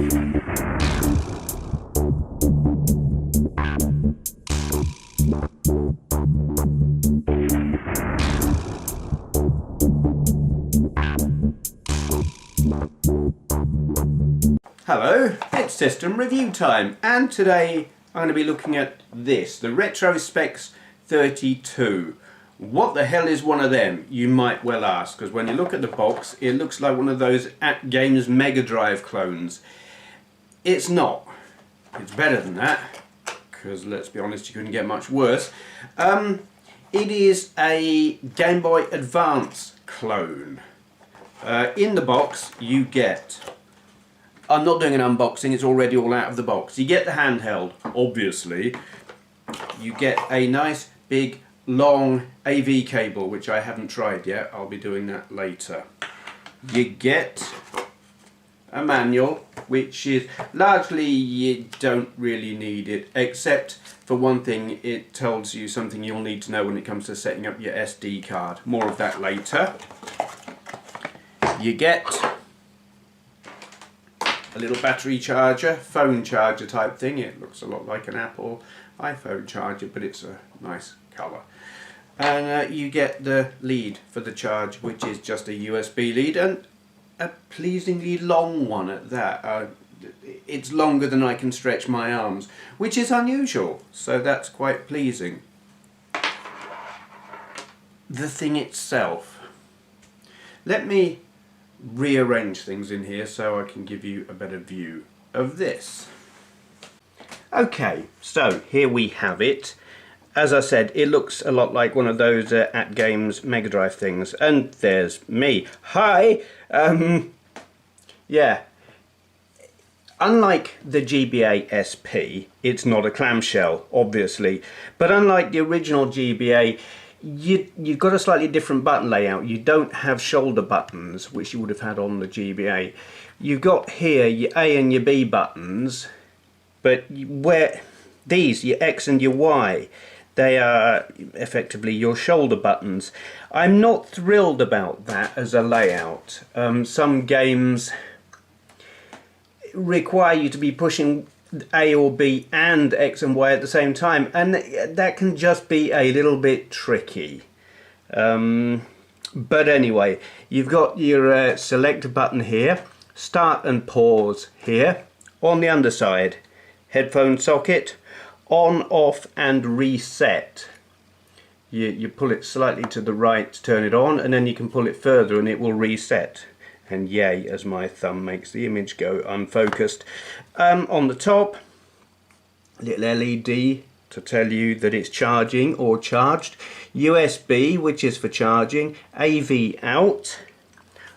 Hello, it's system review time, and today I'm going to be looking at this, the Retrospex 32. What the hell is one of them, you might well ask, because when you look at the box it looks like one of those At Games Mega Drive clones. It's not. It's better than that, because let's be honest, you couldn't get much worse. It is a Game Boy Advance clone. In the box you get, I'm not doing an unboxing, it's already all out of the box. You get the handheld, obviously. You get a nice big long AV cable, which I haven't tried yet, I'll be doing that later. You get a manual, which is largely, you don't really need it, except for one thing, it tells you something you'll need to know when it comes to setting up your SD card. More of that later. You get a little battery charger, phone charger type thing. It looks a lot like an Apple iPhone charger, but it's a nice colour. And you get the lead for the charge, which is just a USB lead, and a pleasingly long one at that. It's longer than I can stretch my arms, which is unusual, so that's quite pleasing. The thing itself. Let me rearrange things in here so I can give you a better view of this. Okay, so here we have it. As I said, it looks a lot like one of those At Games Mega Drive things, and there's me. Hi! Yeah. Unlike the GBA SP, it's not a clamshell, obviously, but unlike the original GBA, you've got a slightly different button layout. You don't have shoulder buttons, which you would have had on the GBA. You've got here your A and your B buttons, but where these, your X and your Y, they are effectively your shoulder buttons. I'm not thrilled about that as a layout. Some games require you to be pushing A or B and X and Y at the same time, and that can just be a little bit tricky. But anyway, you've got your select button here, start and pause here. On the underside, headphone socket, on, off and reset. You pull it slightly to the right to turn it on, and then you can pull it further and it will reset. And yay, as my thumb makes the image go unfocused. On the top, little LED to tell you that it's charging or charged, USB, which is for charging, AV out,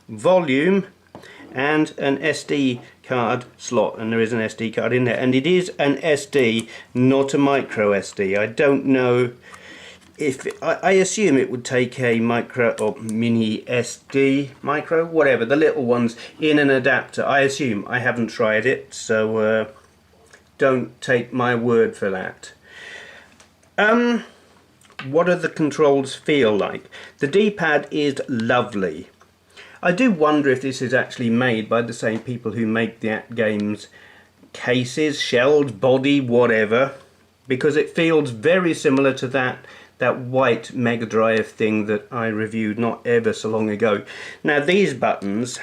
volume, and an SD card slot, and there is an SD card in there, and it is an SD, not a micro SD. I don't know if I assume it would take a micro or mini SD, micro, whatever, the little ones in an adapter. I assume. I haven't tried it, so don't take my word for that. What do the controls feel like? The D-pad is lovely. I do wonder if this is actually made by the same people who make the At Games cases, shells, body, whatever, because it feels very similar to that white Mega Drive thing that I reviewed not ever so long ago. Now these buttons,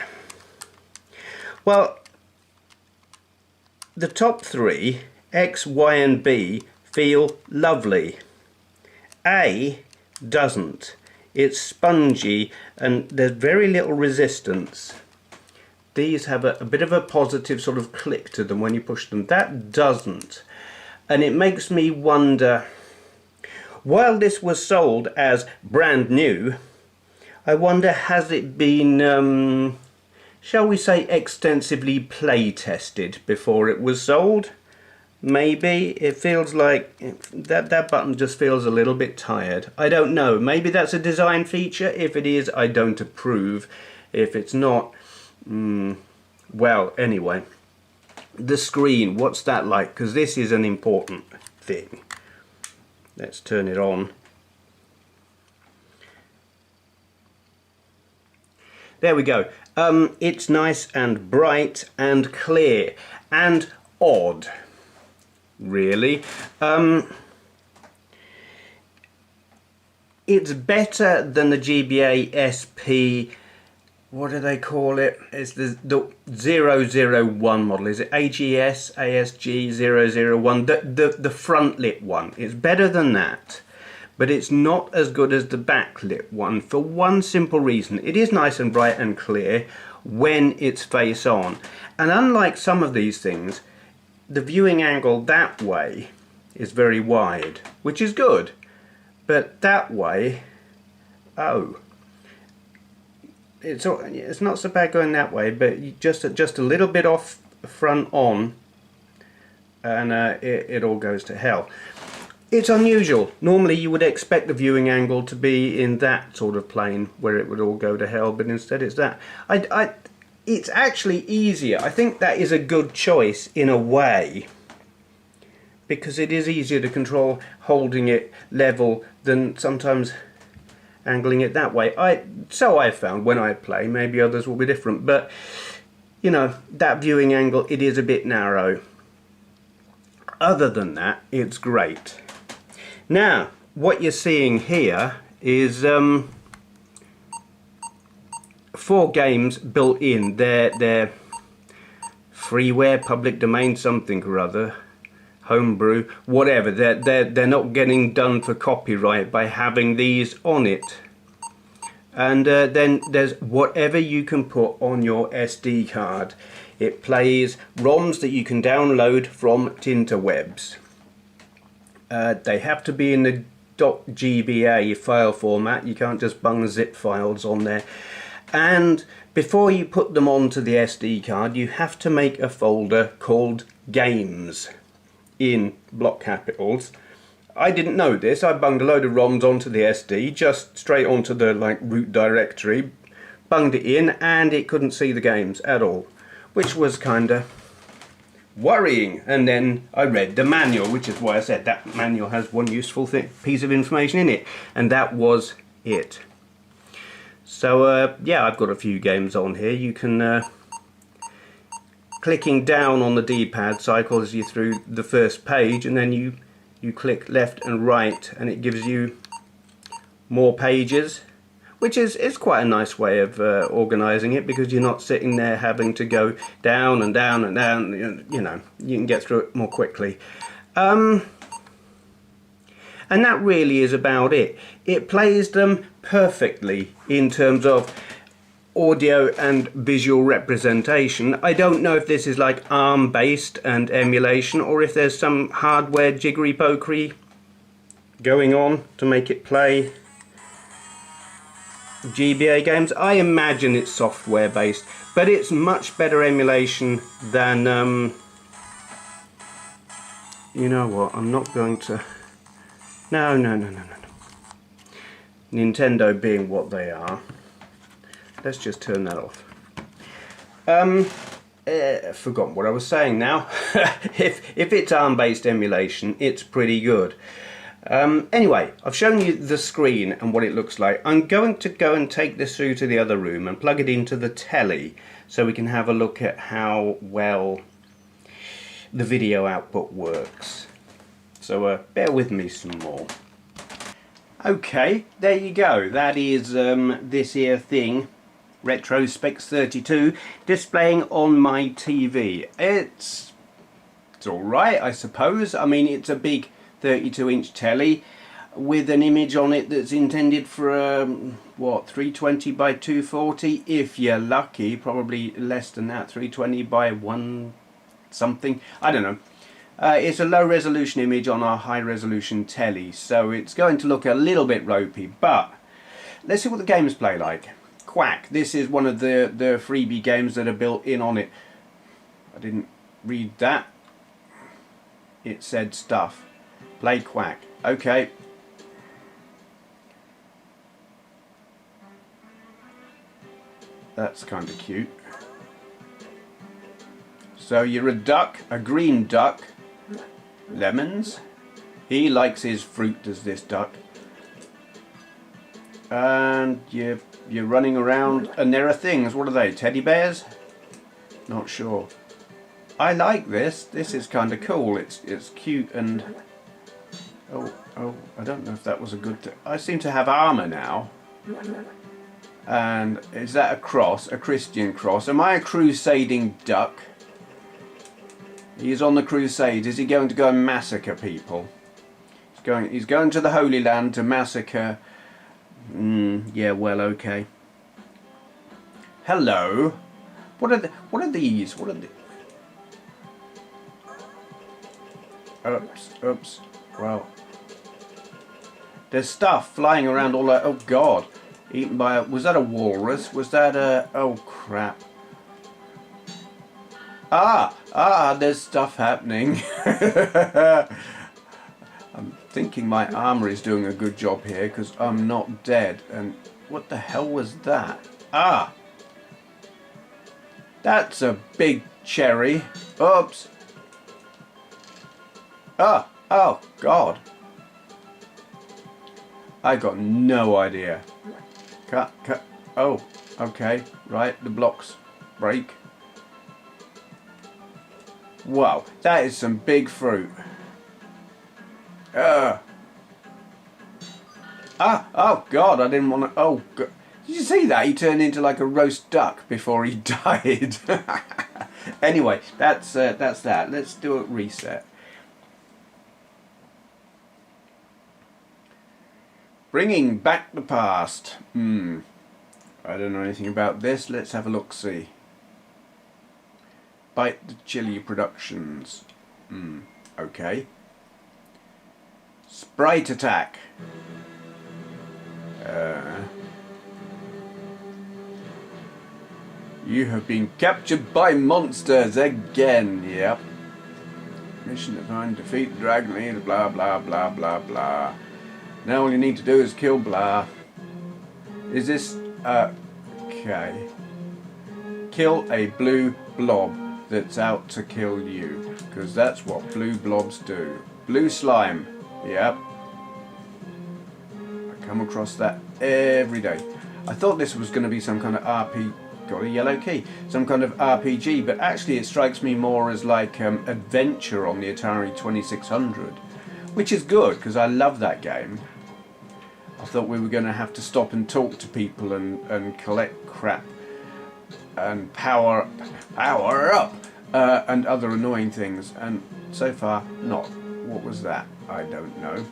well, the top three, X, Y and B, feel lovely. A doesn't. It's spongy and there's very little resistance. These have a bit of a positive sort of click to them when you push them. That doesn't. And it makes me wonder, while this was sold as brand new, I wonder, has it been, shall we say, extensively play tested before it was sold? Maybe. It feels like that button just feels a little bit tired. I don't know. Maybe that's a design feature. If it is, I don't approve. If it's not, well, anyway. The screen, what's that like? Because this is an important thing. Let's turn it on. There we go. It's nice and bright and clear and odd, really. It's better than the GBA SP, what do they call it? It's the 001 model. Is it AGS, ASG 001? The front lit one. It's better than that, but it's not as good as the backlit one for one simple reason. It is nice and bright and clear when it's face on. And unlike some of these things, the viewing angle that way is very wide, which is good. But that way, oh, it's not so bad going that way, but just a little bit off front on, and it all goes to hell. It's unusual. Normally you would expect the viewing angle to be in that sort of plane where it would all go to hell, but instead it's that. It's actually easier. I think that is a good choice in a way, because it is easier to control holding it level than sometimes angling it that way. So I've found when I play. Maybe others will be different, but you know, that viewing angle, it is a bit narrow. Other than that, it's great. Now, what you're seeing here is 4 games built in. They're freeware, public domain, something or other, homebrew, whatever. They're not getting done for copyright by having these on it. And then there's whatever you can put on your SD card. It plays ROMs that you can download from Tinterwebs. They have to be in the .gba file format. You can't just bung zip files on there. And before you put them onto the SD card, you have to make a folder called Games in block capitals. I didn't know this. I bunged a load of ROMs onto the SD, just straight onto the root directory, bunged it in, and it couldn't see the games at all, which was kinda worrying. And then I read the manual, which is why I said that manual has one useful piece of information in it, and that was it. So yeah, I've got a few games on here. You can clicking down on the D-pad cycles you through the first page, and then you click left and right and it gives you more pages, which is quite a nice way of organising it, because you're not sitting there having to go down and down and down. You know, you can get through it more quickly. And that really is about it. It plays them perfectly in terms of audio and visual representation. I don't know if this is like ARM based and emulation, or if there's some hardware jiggery pokery going on to make it play GBA games. I imagine it's software based, but it's much better emulation than you know what, I'm not going to, no. Nintendo being what they are. Let's just turn that off. Forgotten what I was saying now. if it's ARM-based emulation, it's pretty good. Anyway, I've shown you the screen and what it looks like. I'm going to go and take this through to the other room and plug it into the telly so we can have a look at how well the video output works. So bear with me some more. Okay, there you go. That is this here thing, Retrospex 32, displaying on my TV. It's alright, I suppose. I mean, it's a big 32-inch telly with an image on it that's intended for what, 320 by 240 if you're lucky. Probably less than that, 320 by 1 something, I don't know. It's a low resolution image on our high resolution telly, so it's going to look a little bit ropey, but let's see what the games play like. Quack, this is one of the freebie games that are built in on it. I didn't read that. It said stuff. Play Quack. Okay. That's kind of cute. So you're a duck, a green duck. Lemons. He likes his fruit, does this duck. and you're running around, and there are things. What are they? Teddy bears? Not sure. I like this. This is kind of cool. It's cute and oh, I don't know if that was a good thing. I seem to have armor now. And is that a cross? A Christian cross? Am I a crusading duck? He's on the crusade. Is he going to go and massacre people? He's going to the Holy Land to massacre. Yeah, well, okay. Hello. What are these? What are the? Oops. Well, there's stuff flying around all over. Oh God. Eaten by a... Was that a walrus? Was that a... Oh crap. There's stuff happening. I'm thinking my armor is doing a good job here because I'm not dead. And what the hell was that? That's a big cherry. Oops. Oh God. I got no idea. Cut. Oh, okay. Right, the blocks break. Wow, that is some big fruit. Oh God, I didn't want to. Oh God. Did you see that? He turned into like a roast duck before he died. Anyway, that's that. Let's do a reset. Bringing back the past. I don't know anything about this. Let's have a look-see. Bite the Chili Productions. Okay. Sprite Attack. You have been captured by monsters again. Yep. Mission to find, defeat the dragon leader, blah blah blah blah blah. Now all you need to do is kill blah. Is this okay? Kill a blue blob that's out to kill you, because that's what blue blobs do. Blue slime. Yep. I come across that every day. I thought this was going to be some kind of RP. Got a yellow key. Some kind of RPG, but actually it strikes me more as like adventure on the Atari 2600, which is good because I love that game. I thought we were going to have to stop and talk to people and collect crap and power up and other annoying things, and so far not. What was that? I don't know.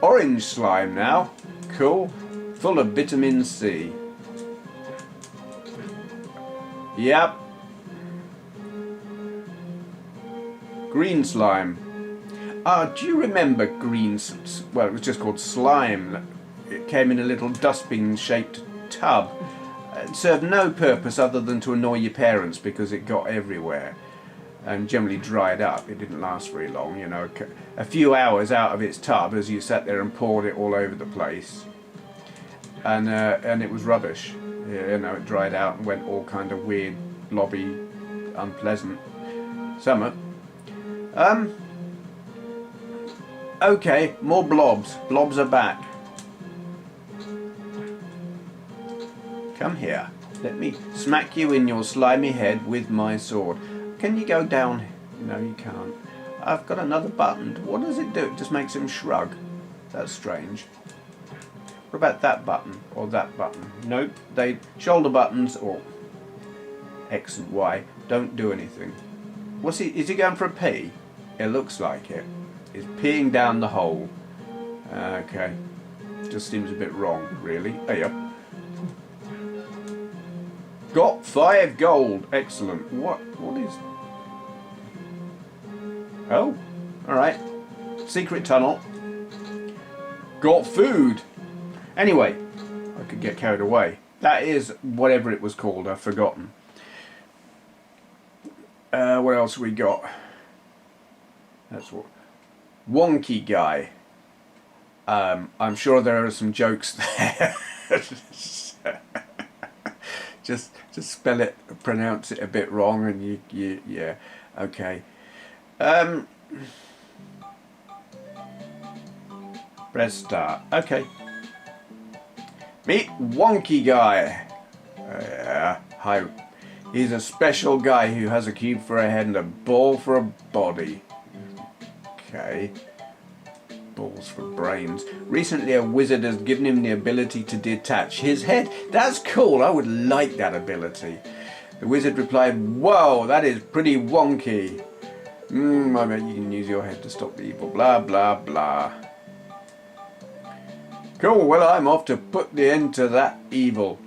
Orange slime now. Cool. Full of vitamin C. Yep. Green slime. Do you remember green... Well, it was just called slime. It came in a little dustbin-shaped tub. It served no purpose other than to annoy your parents because it got everywhere and generally dried up. It didn't last very long, you know. A few hours out of its tub as you sat there and poured it all over the place. And it was rubbish. You know, it dried out and went all kind of weird, blobby, unpleasant. Summer. Okay, more blobs. Blobs are back. Come here. Let me smack you in your slimy head with my sword. Can you go down? No, you can't. I've got another button. What does it do? It just makes him shrug. That's strange. What about that button? Or that button? Nope. They shoulder buttons or X and Y don't do anything. What's he? Is he going for a pee? It looks like it. He's peeing down the hole. Okay. Just seems a bit wrong, really. Hey, yep. Got 5 gold. Excellent. What is... Oh. Alright. Secret tunnel. Got food. Anyway. I could get carried away. That is whatever it was called. I've forgotten. What else we got? That's what... Wonky guy. I'm sure there are some jokes there. just spell it, pronounce it a bit wrong, and you yeah, okay. Press start. Okay. Meet Wonky Guy. Yeah, hi. He's a special guy who has a cube for a head and a ball for a body. Okay. Balls for brains. Recently a wizard has given him the ability to detach his head. That's cool, I would like that ability. The wizard replied, whoa, that is pretty wonky. I bet you can use your head to stop the evil. Blah, blah, blah. Cool, well I'm off to put the end to that evil.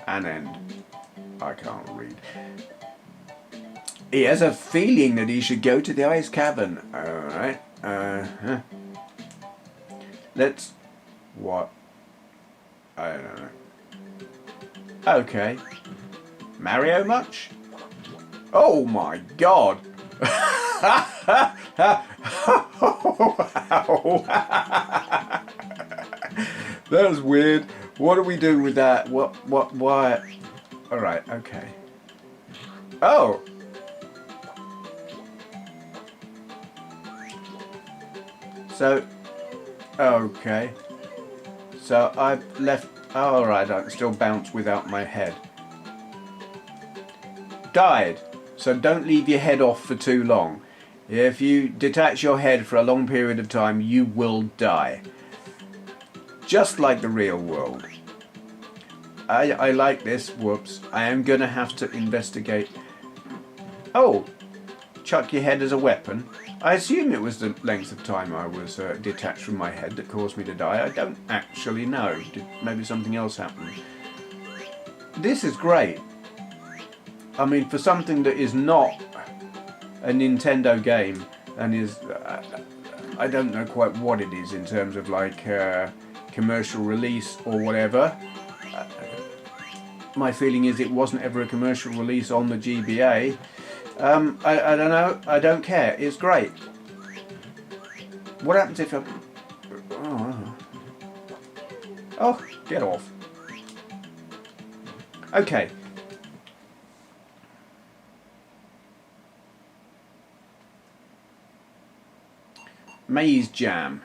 An end. I can't read. He has a feeling that he should go to the ice cavern. Alright. Let's... What? I don't know. Okay. Mario much? Oh my god! That was weird. What do we do with that? Why? Alright, okay. Oh! So, okay. So I've left... Oh, alright, I can still bounce without my head. Died. So don't leave your head off for too long. If you detach your head for a long period of time, you will die. Just like the real world. I like this. Whoops. I am going to have to investigate. Oh! Chuck your head as a weapon. I assume it was the length of time I was detached from my head that caused me to die. I don't actually know. Maybe something else happened. This is great. I mean, for something that is not a Nintendo game and is... I don't know quite what it is in terms of like commercial release or whatever. My feeling is it wasn't ever a commercial release on the GBA. I don't know. I don't care. It's great. What happens if I... Oh, get off. Okay. Maze jam.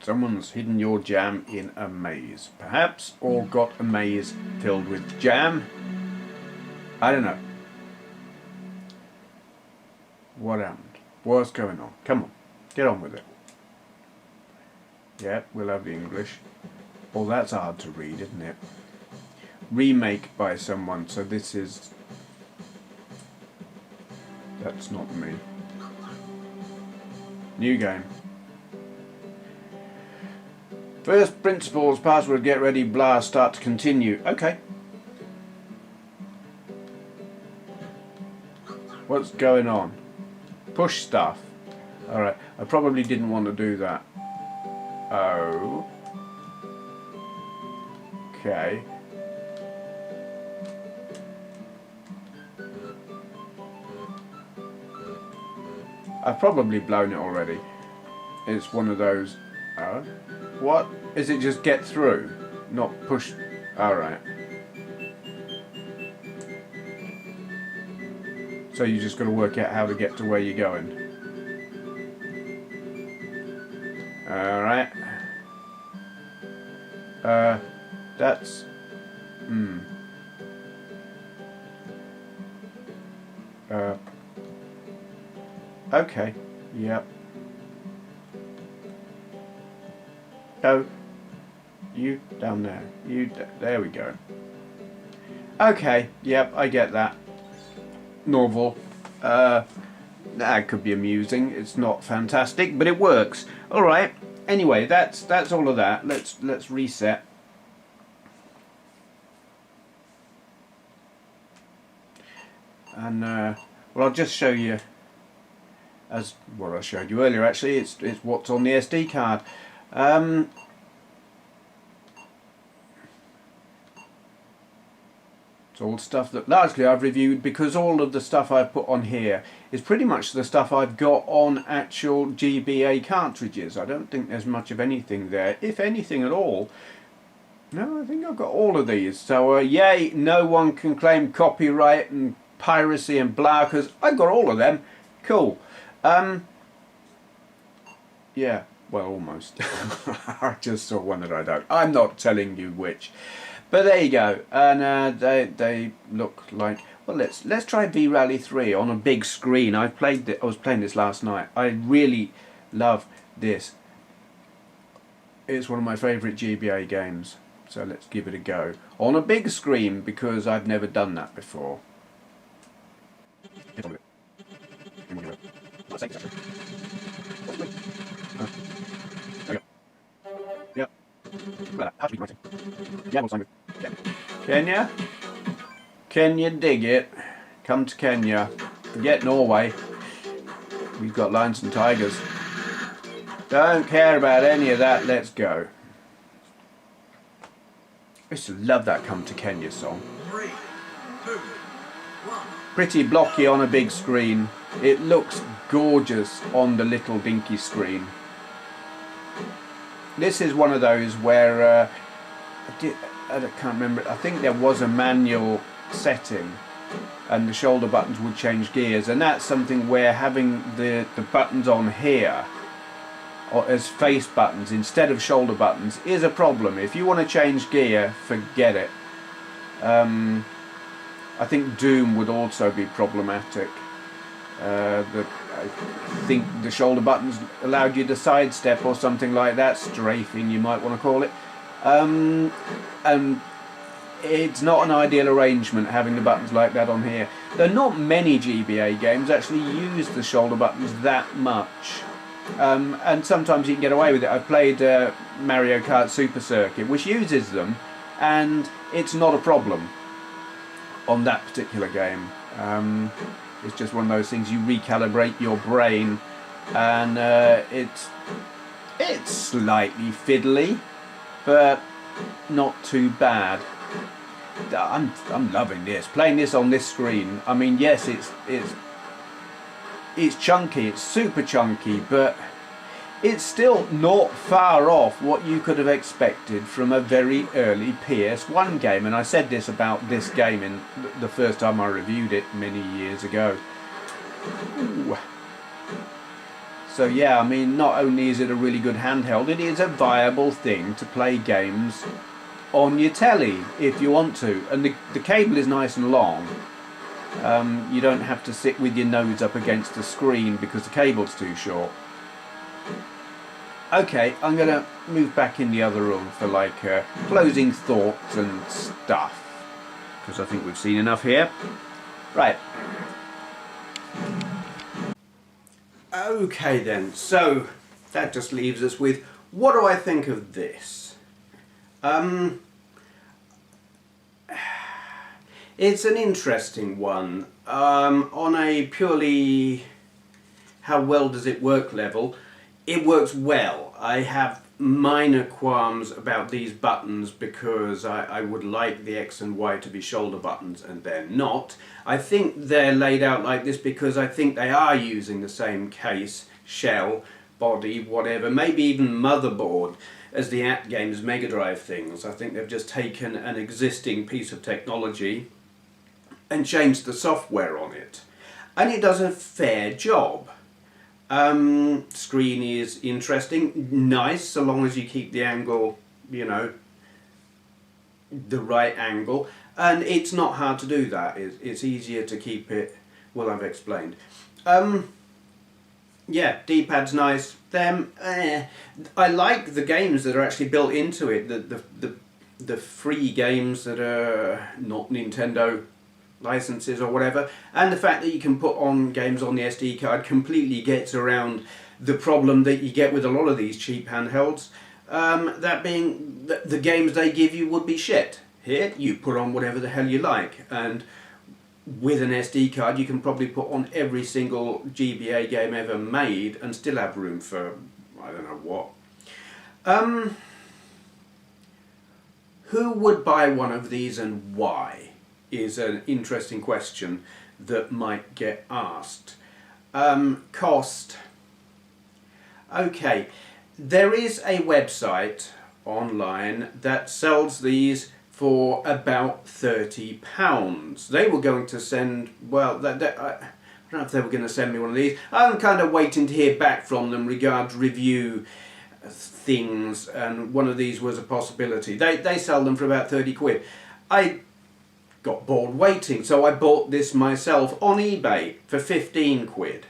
Someone's hidden your jam in a maze, perhaps, or got a maze filled with jam. I don't know. What happened? What's going on? Come on, get on with it. Yeah, we'll have the English. Oh, that's hard to read, isn't it? Remake by someone, so this is... That's not me. New game. First principles, password, get ready, blah, start to continue. Okay. What's going on? Push stuff. Alright, I probably didn't want to do that. Oh. Okay. I've probably blown it already. It's one of those... Oh. What? Is it just get through? Not push... Alright. So you just got to work out how to get to where you're going. Alright. That's... Okay. Yep. Oh. You down there. There we go. Okay. Yep, I get that. Novel. That could be amusing. It's not fantastic, but it works. All right. Anyway, that's all of that. Let's reset. And well, I'll just show you as what I showed you earlier. Actually, it's what's on the SD card. It's all stuff that largely I've reviewed, because all of the stuff I've put on here is pretty much the stuff I've got on actual GBA cartridges. I don't think there's much of anything there, if anything at all. No, I think I've got all of these. So yay, no one can claim copyright and piracy and blah, because I've got all of them. Cool. Yeah, well, almost. I just saw one that I don't. I'm not telling you which. But there you go. And they look like... Well, let's try V-Rally 3 on a big screen. I was playing this last night. I really love this. It's one of my favourite GBA games. So let's give it a go. On a big screen, because I've never done that before. Kenya? Kenya, dig it. Come to Kenya. Forget Norway. We've got lions and tigers. Don't care about any of that, let's go. I used to love that Come to Kenya song. 3, 2, 1. Pretty blocky on a big screen. It looks gorgeous on the little dinky screen. This is one of those where I can't remember. I think there was a manual setting and the shoulder buttons would change gears, and that's something where having the buttons on here or as face buttons instead of shoulder buttons is a problem. If you want to change gear, forget it. I think Doom would also be problematic. I think the shoulder buttons allowed you to sidestep or something like that, strafing you might want to call it. And it's not an ideal arrangement having the buttons like that on here. There are not many GBA games actually use the shoulder buttons that much. And sometimes you can get away with it. I've played Mario Kart Super Circuit, which uses them, and it's not a problem on that particular game. It's just one of those things, you recalibrate your brain, and it's slightly fiddly, but not too bad. I'm loving this. Playing this on this screen. I mean, yes, it's chunky, it's super chunky, but it's still not far off what you could have expected from a very early PS1 game. And I said this about this game in the first time I reviewed it many years ago. Ooh. So yeah, I mean, not only is it a really good handheld, it is a viable thing to play games on your telly if you want to. And the cable is nice and long. You don't have to sit with your nose up against the screen because the cable's too short. Okay, I'm going to move back in the other room for like closing thoughts and stuff, because I think we've seen enough here. Right. Okay then, so that just leaves us with, what do I think of this? It's an interesting one. On a purely how well does it work level, it works well. I have minor qualms about these buttons because I would like the X and Y to be shoulder buttons and they're not. I think they're laid out like this because I think they are using the same case, shell, body, whatever, maybe even motherboard as the At Games Mega Drive things. I think they've just taken an existing piece of technology and changed the software on it. And it does a fair job. Screen is interesting, nice, so long as you keep the angle, you know, the right angle. And it's not hard to do that. It's easier to keep it, well, I've explained. Yeah, D-pad's nice. I like the games that are actually built into it, the free games that are not Nintendo licenses or whatever, and the fact that you can put on games on the SD card completely gets around the problem that you get with a lot of these cheap handhelds, that being the games they give you would be shit. Here you put on whatever the hell you like, and with an SD card you can probably put on every single GBA game ever made and still have room for I don't know what. Who would buy one of these and why is an interesting question that might get asked. Cost. Okay, there is a website online that sells these for about £30. They were going to send, well, I don't know if they were going to send me one of these. I'm kind of waiting to hear back from them regards review things, and one of these was a possibility. They sell them for about 30 quid. I got bored waiting, so I bought this myself on eBay for 15 quid.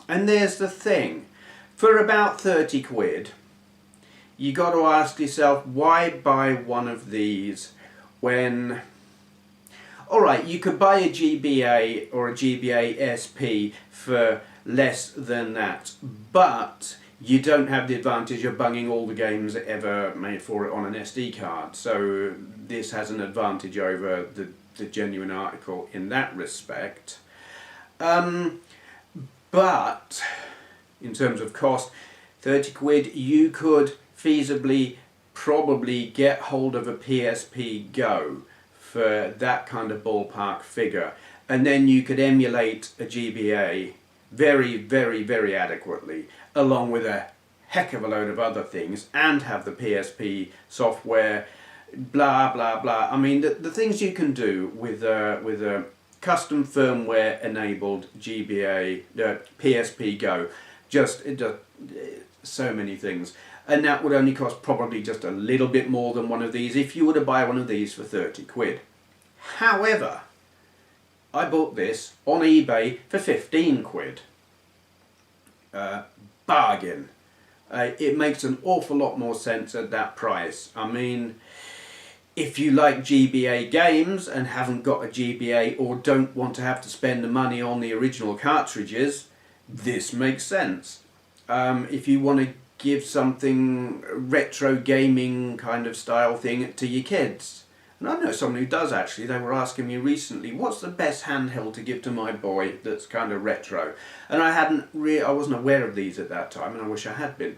And there's the thing, for about 30 quid, you got to ask yourself, why buy one of these when, alright, you could buy a GBA or a GBA SP for less than that, but you don't have the advantage of bunging all the games ever made for it on an SD card. So this has an advantage over the genuine article in that respect. But in terms of cost, 30 quid, you could feasibly probably get hold of a PSP Go for that kind of ballpark figure, and then you could emulate a GBA very, very, very adequately, along with a heck of a load of other things, and have the PSP software, blah blah blah. I mean, the things you can do with a custom firmware enabled GBA PSP Go, just so many things. And that would only cost probably just a little bit more than one of these if you were to buy one of these for 30 quid. However, I bought this on eBay for 15 quid. Bargain. It makes an awful lot more sense at that price. I mean, if you like GBA games and haven't got a GBA or don't want to have to spend the money on the original cartridges, this makes sense. If you want to give something retro gaming kind of style thing to your kids, and I know someone who does actually. They were asking me recently, what's the best handheld to give to my boy that's kind of retro? And I wasn't aware of these at that time, and I wish I had been.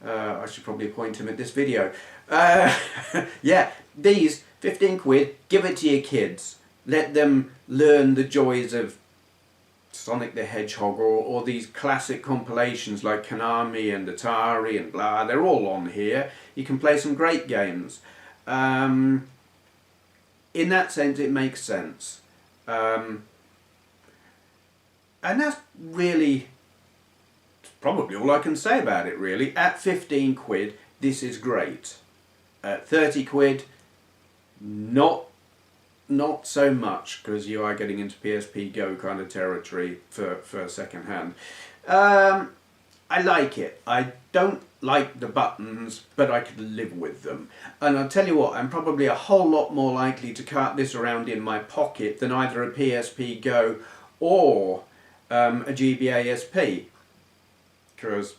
I should probably point him at this video. Yeah, these 15 quid, give it to your kids. Let them learn the joys of Sonic the Hedgehog, or these classic compilations like Konami and Atari and blah. They're all on here. You can play some great games. In that sense, it makes sense. And that's really probably all I can say about it, really. At 15 quid, this is great. At 30 quid, not so much, because you are getting into PSP Go kind of territory for second hand. I like it. I don't like the buttons, but I could live with them. And I'll tell you what, I'm probably a whole lot more likely to cart this around in my pocket than either a PSP Go or a GBA SP. Because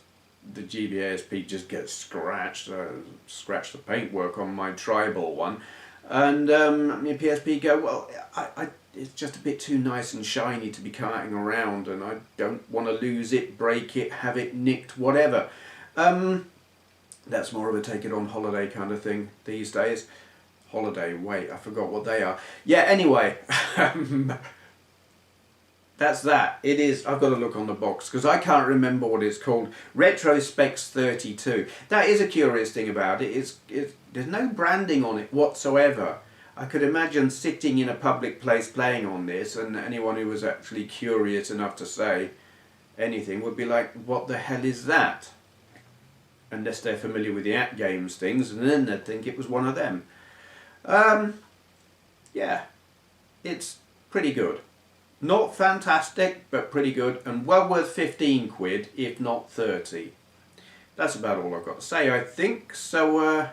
the GBA SP just gets scratched. Scratched the paintwork on my tribal one. And my PSP Go, well, it's just a bit too nice and shiny to be carting around, and I don't want to lose it, break it, have it nicked, whatever. That's more of a take it on holiday kind of thing these days. Holiday, wait, I forgot what they are. Yeah, anyway, that's that. It is, I've got to look on the box, because I can't remember what it's called. Retrospex 32. That is a curious thing about it. There's no branding on it whatsoever. I could imagine sitting in a public place playing on this, and anyone who was actually curious enough to say anything would be like, what the hell is that? Unless they're familiar with the At Games things, and then they'd think it was one of them. Yeah, it's pretty good. Not fantastic, but pretty good, and well worth 15 quid, if not 30. That's about all I've got to say, I think, so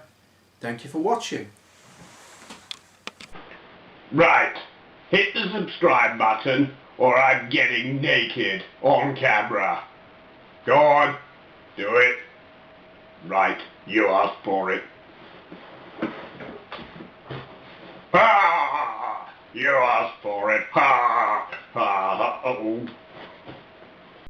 thank you for watching. Right, hit the subscribe button or I'm getting naked on camera. Go on, do it. Right, you asked for it. Ah, you asked for it. Ha, ha, ha, oh.